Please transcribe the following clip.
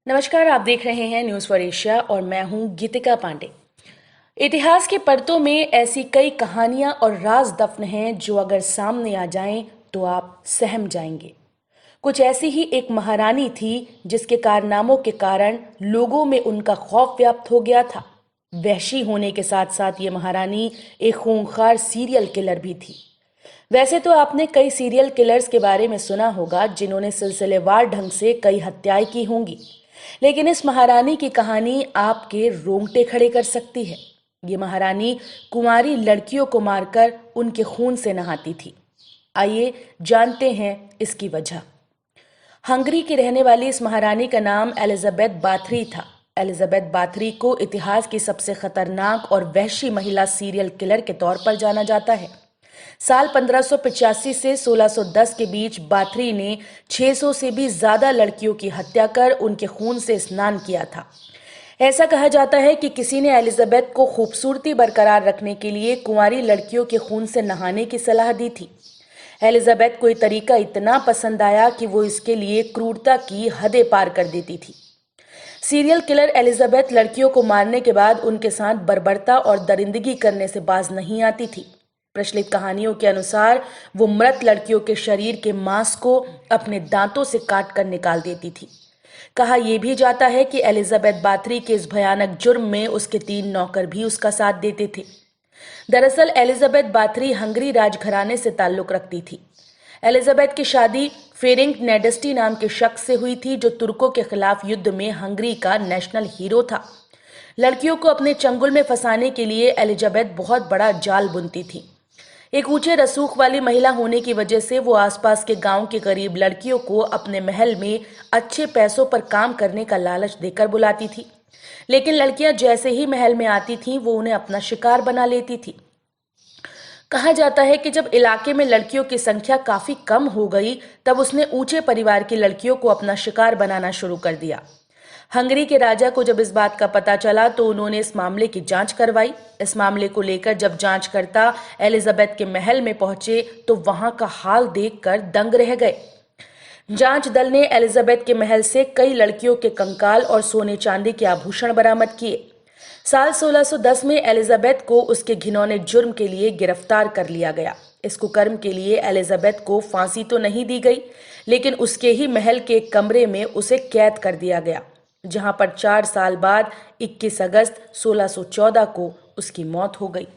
नमस्कार, आप देख रहे हैं न्यूज़ फॉर एशिया और मैं हूं गीतिका पांडे। इतिहास के पन्नों में ऐसी कई कहानियां और राज दफन हैं जो अगर सामने आ जाएं तो आप सहम जाएंगे। कुछ ऐसी ही एक महारानी थी जिसके कारनामों के कारण लोगों में उनका खौफ व्याप्त हो गया था। वहशी होने के साथ साथ ये महारानी एक खूंखार सीरियल किलर भी थी। वैसे तो आपने कई सीरियल किलर्स के बारे में सुना होगा जिन्होंने सिलसिलेवार ढंग से कई हत्याएं की होंगी, लेकिन इस महारानी की कहानी आपके रोंगटे खड़े कर सकती है। ये महारानी कुंवारी लड़कियों को मारकर उनके खून से नहाती थी। आइए जानते हैं इसकी वजह। हंगरी की रहने वाली इस महारानी का नाम एलिजाबेथ बाथरी था। एलिजाबेथ बाथरी को इतिहास की सबसे खतरनाक और वहशी महिला सीरियल किलर के तौर पर जाना जाता है। साल 1585 से 1610 के बीच बाथरी ने 600 से भी ज्यादा लड़कियों की हत्या कर उनके खून से स्नान किया था। ऐसा कहा जाता है कि किसी ने एलिजाबेथ को खूबसूरती बरकरार रखने के लिए कुंवारी लड़कियों के खून से नहाने की सलाह दी थी। एलिजाबेथ को यह तरीका इतना पसंद आया कि वो इसके लिए क्रूरता की हदें पार कर देती थी। सीरियल किलर एलिजाबेथ लड़कियों को मारने के बाद उनके साथ बर्बरता और दरिंदगी करने से बाज नहीं आती थी। प्रचलित कहानियों के अनुसार वो मृत लड़कियों के शरीर के मांस को अपने दांतों से काट कर निकाल देती थी। कहा यह भी जाता है कि एलिजाबेथ बाथरी के इस भयानक जुर्म में उसके 3 नौकर भी उसका साथ देते थे। दरअसल एलिजाबेथ बाथरी हंगरी राजघराने से ताल्लुक रखती थी। एलिजाबेथ की शादी फेरिंग नेडेस्टी नाम के शख्स से हुई थी जो तुर्कों के खिलाफ युद्ध में हंगरी का नेशनल हीरो था। लड़कियों को अपने चंगुल में फंसाने के लिए एलिजाबेथ बहुत बड़ा जाल बुनती थी। एक ऊंचे रसूख वाली महिला होने की वजह से वो आसपास के गांव के गरीब लड़कियों को अपने महल में अच्छे पैसों पर काम करने का लालच देकर बुलाती थी। लेकिन लड़कियां जैसे ही महल में आती थीं वो उन्हें अपना शिकार बना लेती थी। कहा जाता है कि जब इलाके में लड़कियों की संख्या काफी कम हो गई तब उसने ऊंचे परिवार की लड़कियों को अपना शिकार बनाना शुरू कर दिया। हंगरी के राजा को जब इस बात का पता चला तो उन्होंने इस मामले की जांच करवाई। इस मामले को लेकर जब जांचकर्ता एलिजाबेथ के महल में पहुंचे तो वहां का हाल देखकर दंग रह गए। जांच दल ने एलिजाबेथ के महल से कई लड़कियों के कंकाल और सोने चांदी के आभूषण बरामद किए। साल 1610 में एलिजाबेथ को उसके घिनौने जुर्म के लिए गिरफ्तार कर लिया गया। इस कुकर्म के लिए एलिजाबेथ को फांसी तो नहीं दी गई, लेकिन उसके ही महल के एक कमरे में उसे कैद कर दिया गया, जहां पर 4 साल बाद 21 अगस्त 1614 को उसकी मौत हो गई।